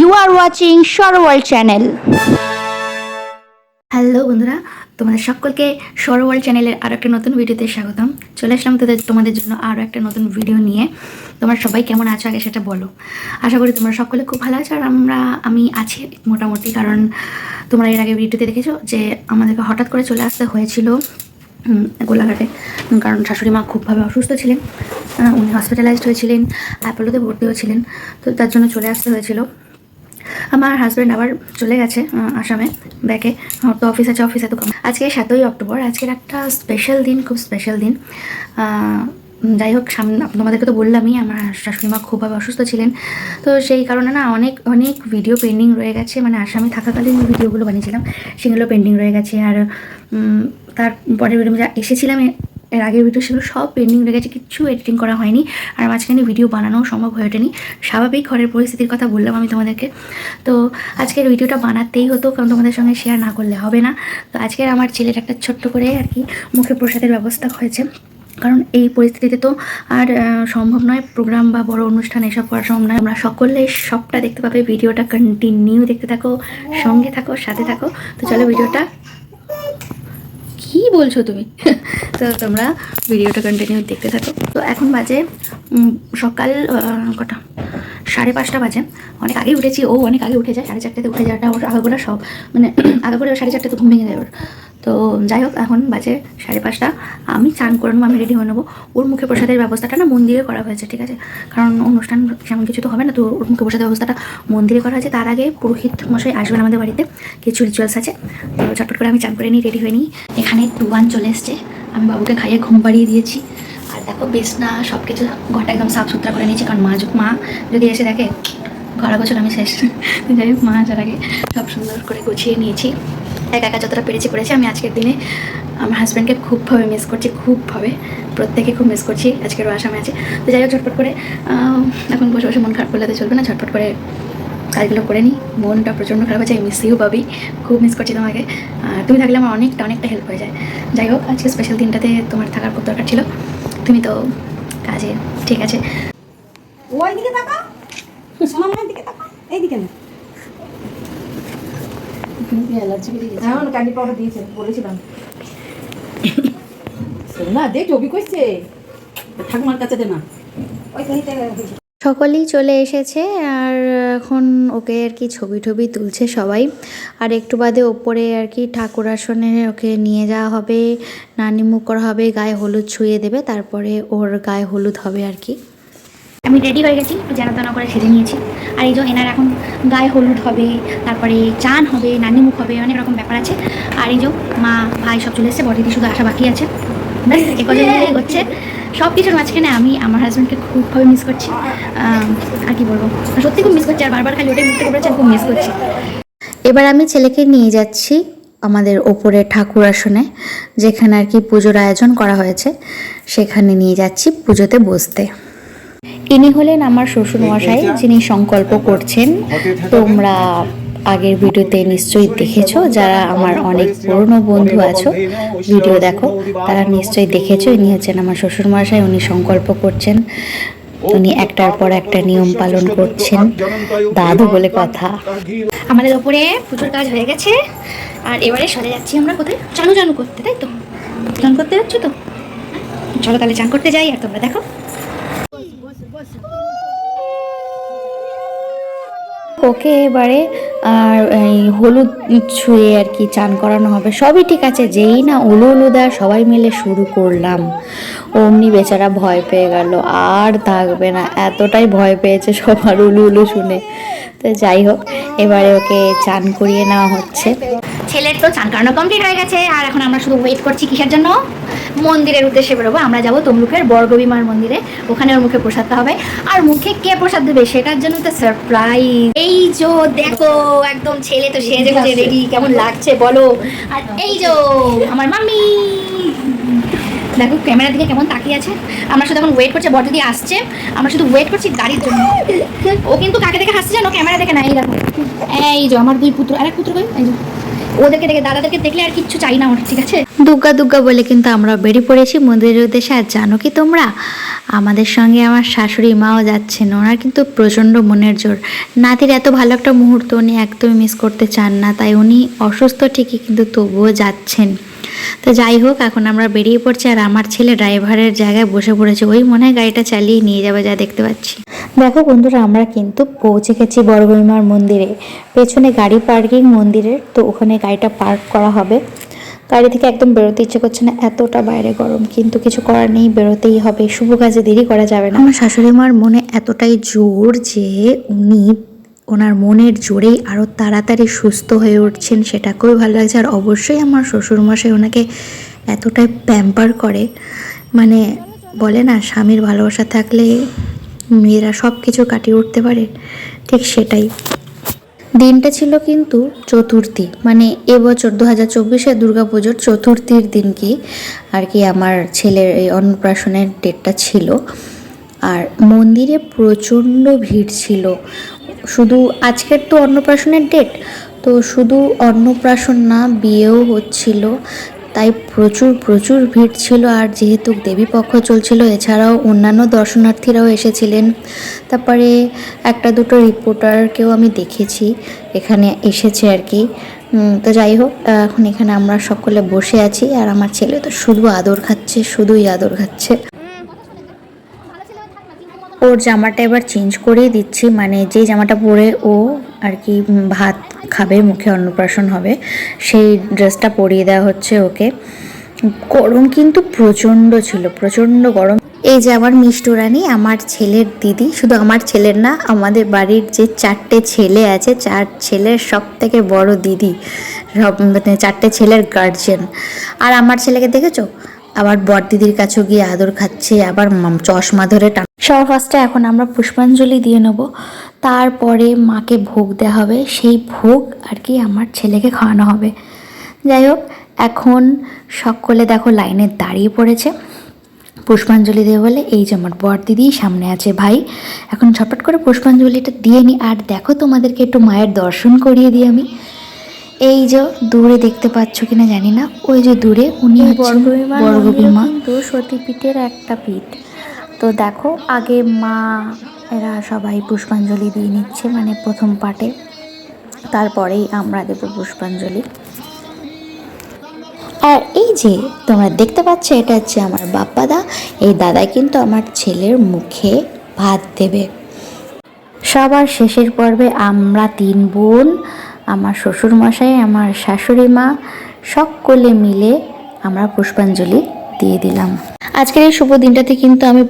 You are watching Shore World Channel. Hello বন্ধুরা, তোমাদের সকলকে শোর ওয়ার্ল্ড চ্যানেলের আরও একটা নতুন ভিডিওতে স্বাগতম। চলে আসলাম তোমাদের জন্য আরও একটা নতুন ভিডিও নিয়ে। তোমরা সবাই কেমন আছো আগে সেটা বলো। আশা করি তোমরা সকলে খুব ভালো আছো, আর আমি আছি মোটামুটি। কারণ তোমরা এর আগে ভিডিওতে দেখেছো যে আমাদেরকে হঠাৎ করে চলে আসতে হয়েছিল গোলাঘাটে, কারণ শাশুড়ি মা খুবভাবে অসুস্থ ছিলেন। উনি হসপিটালাইজড হয়েছিলেন, অ্যাপোলোতে ভর্তিও ছিলেন, তো তার জন্য চলে আসতে হয়েছিল। আমার হাজব্যান্ড আবার চলে গেছে আসামে ব্যাকে, তো অফিসে তো আজকে 7ই অক্টোবর। আজকের একটা স্পেশাল দিন, খুব স্পেশাল দিন। যাই হোক, তোমাদেরকে তো বললামই আমার শাশুড়ি মা খুবভাবে অসুস্থ ছিলেন, তো সেই কারণে না অনেক ভিডিও পেন্ডিং রয়ে গেছে। মানে আসামে থাকাকালীন ভিডিওগুলো বানিয়েছিলাম সেগুলো পেন্ডিং রয়ে গেছে, আর তারপরে যা এসেছিলাম এর আগের ভিডিও সেগুলো সব পেন্ডিং রয়ে গেছে, কিচ্ছু এডিটিং করা হয়নি। আর মাঝখানে ভিডিও বানানো সম্ভব হয়ে ওঠেনি। স্বাভাবিক ঘরের পরিস্থিতির কথা বললাম আমি তোমাদেরকে, তো আজকের ভিডিওটা বানাতেই হতো, কারণ তোমাদের সঙ্গে শেয়ার না করলে হবে না। তো আজকের আমার ছেলের একটা ছোট্ট করে আর কি মুখে প্রসাদের ব্যবস্থা হয়েছে, কারণ এই পরিস্থিতিতে তো আর সম্ভব নয় প্রোগ্রাম বা বড় অনুষ্ঠান এসব করা সম্ভব নয়। আমরা সকলে সবটা দেখতে পাবে, ভিডিওটা কন্টিনিউ দেখতে থাকো, সঙ্গে থাকো, সাথে থাকো। তো চলো ভিডিওটা, কি বলছো তুমি? তো তোমরা ভিডিওটা কন্টিনিউ দেখতে থাকো। তো এখন বাজে সকাল কটা, 5:30 বাজে। অনেক আগে উঠেছি, ও অনেক আগে উঠে যায়, 4:30 উঠে যাওয়াটা ওর আগাগোড়া সব, মানে আগাগোড়া 4:30 তো ঘুম ভেঙে যায় ওর। তো যাই হোক, এখন বাজে 5:30, আমি চান করে নেবো, আমি রেডি হয়ে নেবো। ওর মুখে প্রসাদের ব্যবস্থাটা না মন্দিরে করা হয়েছে, ঠিক আছে, কারণ অনুষ্ঠান সেমন কিছু তো হবে না, তো ওর মুখে প্রসাদের ব্যবস্থাটা মন্দিরে করা হয়েছে। তার আগে পুরোহিত মশাই আসবেন আমাদের বাড়িতে, কিছু রিচুয়ালস আছে। তো চটপট করে আমি চান করে নিই, রেডি হয়ে নিই। এখানে টুবান চলে এসছে, আমি বাবুকে খাইয়ে ঘুম পাড়িয়ে দিয়েছি। আর দেখো বিছনা সব কিছু ঘরটা একদম সাফ সুতরা করে নিয়েছি, কারণ মা যদি এসে দেখে ঘর গোছল আমি শেষ। যাই হোক, মা আসার আগে সব সুন্দর করে গুছিয়ে নিয়েছি, একা যতটা করেছি। আমি আজকের দিনে আমার হাজব্যান্ডকে খুবভাবে মিস করছি, প্রত্যেকে খুব মিস করছি। আজকেরও আসামে আছে। তো যাই হোক, ঝটপট করে এখন বসে বসে মন খারাপ করলে তো চলবে না, ঝটপট করে কাজগুলো করে নিই। মনটা প্রচণ্ড খারাপ হয়েছে, মিস ইউ বাবি, খুব মিস করছি তোমাকে। তুমি থাকলে আমার অনেকটা হেল্প হয়ে যায়। যাই হোক, আজকে স্পেশাল দিনটাতে তোমার থাকার খুব দরকার ছিল, তুমি তো কাজে, ঠিক আছে। ওইদিকে তাকা, সোনামার দিকে তাকা, এইদিকে না। এখন ক্যান্ডি পাউডার দিয়েছে, বলেছিলাম। সোনা দেখ ছবি কইছে, ঠাকুমার কাছে দে না। সকলেই চলে এসেছে, আর এখন ওকে আর কি ছবি তুলছে সবাই। আর একটু বাদে ওপরে আর কি ঠাকুর আসনে ওকে নিয়ে যাওয়া হবে, নানিমুখ করা হবে, গায়ে হলুদ ছুঁয়ে দেবে, তারপরে ওর গায়ে হলুদ হবে আর কি। আমি রেডি হয়ে গেছি, একটু জানা করে সেজে নিয়েছি। আর এই যে এনার এখন গায়ে হলুদ হবে, তারপরে চান হবে, নানিমুখ হবে, অনেক রকম ব্যাপার আছে। আর এই যে মা ভাই সব চলে এসেছে, বড়দিদি শুধু আসা বাকি আছে। এ কথা হচ্ছে সব কিছুর মাঝখানে আমি আমার হাজব্যান্ডকে খুবভাবে মিস করছি। আর কি বলবো, সত্যি খুব মিস করছি, আর বারবার খালি ওটাই মুখতে করেছে, খুব মিস করছি। এবার আমি ছেলেকে নিয়ে যাচ্ছি আমাদের ওপরে ঠাকুর আসনে, যেখানে আর কি পুজোর আয়োজন করা হয়েছে, সেখানে নিয়ে যাচ্ছি পুজোতে বসতে। ইনি হলেন আমার শ্বশুর মশাই, যিনি সংকল্প করছেন। তোমরা আগের ভিডিওতে নিশ্চয়ই দেখেছো, যারা আমার অনেক পুরনো বন্ধু আছো, ভিডিও দেখো, তারা নিশ্চয়ই দেখেছো। ইনি হচ্ছেন আমার শ্বশুর মশাই, উনি সংকল্প করছেন, উনি একটার পর একটা নিয়ম পালন করছেন, দাদু বলে কথা। আমাদের ওপরে পুজোর কাজ হয়ে গেছে, আর এবারে সরে যাচ্ছি আমরা কোথায়, চানু করতে, তাই তো? চান করতে যাচ্ছ তো, চলো তাহলে চান করতে যাই, আর তোমরা দেখো। ওকে এবারে আর এই হলুদ ছুঁয়ে আর কি চান করানো হবে, সবই ঠিক আছে। যেই না উলু দেওয়া সবাই মিলে শুরু করলাম, অমনি বেচারা ভয় পেয়ে গেল, আর থাকবে না, এতটাই ভয় পেয়েছে সবার উলু শুনে। তো যাই হোক, এবারে ওকে চান করিয়ে নেওয়া হচ্ছে। ছেলের তো চান করানো কমপ্লিট হয়ে গেছে, আর এখন আমরা শুধু ওয়েট করছি কিসের জন্য? মন্দিরের উদ্দেশ্যে বেরোবো। আমরা যাবো তমলুকের বরগবী মার মন্দিরে, ওখানে ওর মুখে প্রসাদটা হবে। আর মুখে কে প্রসাদ দেবে সেটার জন্য তো সারপ্রাইজ। এই যে দেখো, একদম ছেলে তো সেজে গুজে রেডি, কেমন লাগছে বলো? আর এই যে আমার মাম্মি, দেখো ক্যামেরার দিকে কেমন তাকিয়ে আছে। আমরা শুধু এখন ওয়েট করছি, বড়দিদি আসছে, আমরা শুধু ওয়েট করছি গাড়ির জন্য। ও কিন্তু কাকে দেখে হাসছে জানো? ক্যামেরা দেখে না। এই দেখো, এই যে আমার 2 পুত্র, আরেক পুত্র কই, এই যে ওদেরকে দেখে দাদাদেরকে দেখলে আর কিচ্ছু চাই না আমার, ঠিক আছে। দুগ্গা দুগ্গা বলে কিন্তু আমরা বেরিয়ে পড়েছি মন্দিরের উদ্দেশ্যে। আর জানো কি তোমরা, আমাদের সঙ্গে আমার শাশুড়ি মাও যাচ্ছেন। ওনার কিন্তু প্রচণ্ড মনের জোর। নাতির এত ভালো একটা মুহূর্ত উনি একদমই মিস করতে চান না, তাই উনি অসুস্থ ঠিকই কিন্তু তবুও যাচ্ছেন। তো যাই হোক, এখন আমরা বেরিয়ে পড়ছি। আর আমার ছেলে ড্রাইভারের জায়গায় বসে পড়েছে, ওই মনে হয় গাড়িটা চালিয়ে নিয়ে যাবে, যা দেখতে পাচ্ছি। দেখো বন্ধুরা, আমরা কিন্তু পৌঁছে গেছি বড়বড়িমার মন্দিরে। পেছনে গাড়ি পার্কিং মন্দিরের, তো ওখানে গাড়িটা পার্ক করা হবে। গাড়ি থেকে একদম বেরোতে ইচ্ছে করছে না, এতটা বাইরে গরম, কিন্তু কিছু করার নেই, বেরোতেই হবে। শুভ কাজে দেরি করা যাবে না। আমার শাশুড়ি মার মনে এতটাই জোর যে উনি ওনার মনের জোরেই আরও তাড়াতাড়ি সুস্থ হয়ে উঠছেন, সেটাকেও ভালো লাগছে। আর অবশ্যই আমার শ্বশুরমশাই ওনাকে এতটাই প্যাম্পার করে, মানে বলে না স্বামীর ভালোবাসা থাকলে মেয়েরা সব কিছু কাটিয়ে উঠতে পারে, ঠিক সেটাই। দিনটা ছিল কিন্তু চতুর্থী, মানে এবছর 2024-এর দুর্গাপুজোর চতুর্থীর দিন কি আর কি আমার ছেলের এই অন্নপ্রাশনের ডেটটা ছিল। আর মন্দিরে প্রচণ্ড ভিড় ছিল। শুধু আজকের তো অন্নপ্রাশনের ডেট, তো শুধু অন্নপ্রাশন না, বিয়েও হচ্ছিল, তাই প্রচুর প্রচুর ভিড় ছিল। আর যেহেতু দেবীপক্ষ চলছিল, এছাড়াও অন্যান্য দর্শনার্থীরাও এসেছিলেন। তারপরে একটা দুটো রিপোর্টারকেও আমি দেখেছি এখানে এসেছে আর কি। তো যাই হোক, এখন এখানে আমরা সকলে বসে আছি। আর আমার ছেলে তো শুধু আদর খাচ্ছে, শুধুই আদর খাচ্ছে। ওর জামাটা এবার চেঞ্জ করেই দিচ্ছি, মানে যে জামাটা পরে ও আর কি ভাত খাবে, মুখে অন্নপ্রাশন হবে, সেই ড্রেসটা পরিয়ে দেওয়া হচ্ছে ওকে। গরম কিন্তু প্রচণ্ড ছিল, প্রচণ্ড গরম। এই যে আমার মিষ্টু রানী, আমার ছেলের দিদি, শুধু আমার ছেলের না, আমাদের বাড়ির যে 4টে ছেলে আছে, 4 ছেলের সব থেকে বড় দিদি, সব মানে 4টে ছেলের গার্জিয়ান। আর আমার ছেলেকে দেখেছো, আবার বড় দিদির কাছেও গিয়ে আদর খাচ্ছে, আবার চশমা ধরে সবার ফার্স্টে এখন আমরা পুষ্পাঞ্জলি দিয়ে নেব, তারপরে মাকে ভোগ দেওয়া হবে। সেই ভোগ আর কি আমার ছেলেকে খাওয়ানো হবে। যাই হোক, এখন সকলে দেখো লাইনে দাঁড়িয়ে পড়েছে পুষ্পাঞ্জলি দেবে বলে। এই যে আমার বর দিদি সামনে আছে, ভাই এখন ঝটপট করে পুষ্পাঞ্জলিটা দিয়ে নিই। আর দেখো, তোমাদেরকে একটু মায়ের দর্শন করিয়ে দিই আমি। এই যে দূরে দেখতে পাচ্ছ কিনা জানি না, ওই যে দূরে উনি বড়বড়িমা, কিন্তু সতীপীঠের একটা পীঠ। তো দেখো, আগে মা এরা সবাই পুষ্পাঞ্জলি দিয়ে নিচ্ছে, মানে প্রথম পার্টে, তারপরেই আমরা দেবো পুষ্পাঞ্জলি। আর এই যে তোমরা দেখতে পাচ্ছ, এটা হচ্ছে আমার বাপ্পাদা। এই দাদাই কিন্তু আমার ছেলের মুখে ভাত দেবে। সবার শেষের পর্বে আমরা 3 বোন, আমার শ্বশুরমশাই, আমার শাশুড়ি মা, সকলে মিলে আমরা পুষ্পাঞ্জলি দিয়ে দিলাম। আজকের এই শুভ দিনটাতে কিন্তু আমি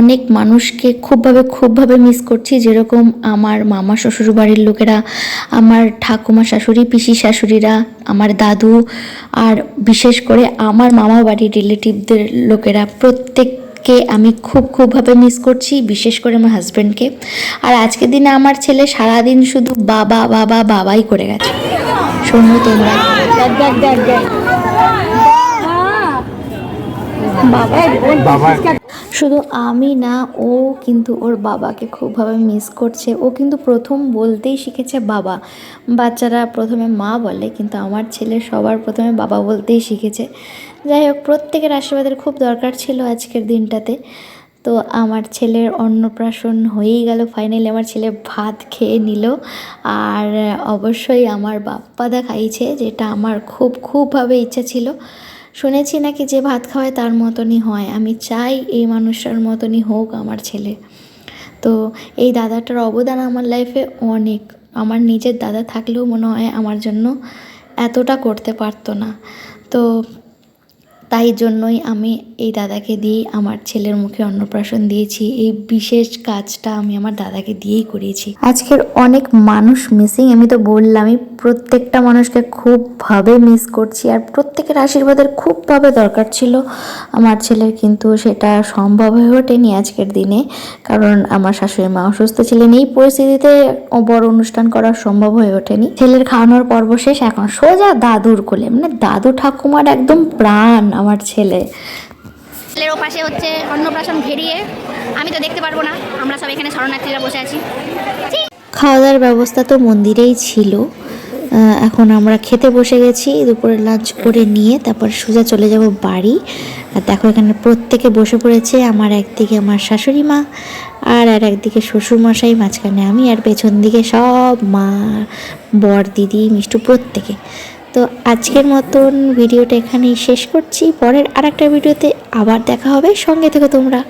অনেক মানুষকে খুবভাবে মিস করছি। যেরকম আমার মামা শ্বশুর বাড়ির লোকেরা, আমার ঠাকুমা শাশুড়ি, পিসি শাশুড়িরা, আমার দাদু, আর বিশেষ করে আমার মামা বাড়ির রিলেটিভদের লোকেরা, প্রত্যেককে আমি খুবভাবে মিস করছি, বিশেষ করে আমার হাজব্যান্ডকে। আর আজকের দিনে আমার ছেলে সারাদিন শুধু বাবা বাবা বাবাই করে গেছে। শোনো তোমরা, বাবা শুধু আমি না, ও কিন্তু ওর বাবাকে খুবভাবে মিস করছে। ও কিন্তু প্রথম বলতেই শিখেছে বাবা। বাচ্চারা প্রথমে মা বলে, কিন্তু আমার ছেলে সবার প্রথমে বাবা বলতেই শিখেছে। যাই হোক, প্রত্যেকের আশীর্বাদের খুব দরকার ছিল আজকের দিনটাতে। তো আমার ছেলের অন্নপ্রাশন হয়েই গেল, ফাইনালি আমার ছেলে ভাত খেয়ে নিল। আর অবশ্যই আমার বাপ্পাদা খাইছে, যেটা আমার খুবভাবে ইচ্ছা ছিল। শুনেছি নাকি যে ভাত খাওয়ায় তার মতনই হয়, আমি চাই এই মানুষটার মতনই হোক আমার ছেলে। তো এই দাদাটার অবদান আমার লাইফে অনেক। আমার নিজের দাদা থাকলেও মনে হয় আমার জন্য এতটা করতে পারতো না। তো তাই জন্যই আমি এই দাদাকে দিয়েই আমার ছেলের মুখে অন্নপ্রাশন দিয়েছি। এই বিশেষ কাজটা আমি আমার দাদাকে দিয়েই করিয়েছি। আজকের অনেক মানুষ মিসিং, আমি তো বললামই, প্রত্যেকটা মানুষকে খুবভাবে মিস করছি। আর প্রত্যেকের আশীর্বাদের খুবভাবে দরকার ছিল আমার ছেলের, কিন্তু সেটা সম্ভব হয়ে ওঠেনি আজকের দিনে, কারণ আমার শাশুড়ি মা অসুস্থ ছিলেন। এই পরিস্থিতিতে বড় অনুষ্ঠান করা সম্ভব হয়ে ওঠেনি। ছেলের খাওয়ানোর পর্ব শেষ, এখন সোজা দাদুর কোলে, মানে দাদু ঠাকুমার একদম প্রাণ আমার ছেলে। ছেলের ওপাশে হচ্ছে অন্নপ্রাশন ঘেরিয়ে, আমি তো দেখতে পারবো না, আমরা সব এখানে শরণার্থীরা বসে আছি। খাওয়া দাওয়ার ব্যবস্থা তো মন্দিরেই ছিল, এখন আমরা খেতে বসে গেছি, দুপুরে লাঞ্চ করে নিয়ে তারপর সোজা চলে যাব বাড়ি। আর দেখো এখানে প্রত্যেকে বসে পড়েছে, আমার একদিকে আমার শাশুড়ি মা আর একদিকে শ্বশুরমশাই, মাঝখানে আমি, আর পেছন দিকে সব মা, বর, দিদি, মিষ্টু প্রত্যেকে। তো আজকের মতন ভিডিওটা এখানেই শেষ করছি, পরের আরেকটা ভিডিওতে আবার দেখা হবে, সঙ্গে থেকো তোমরা।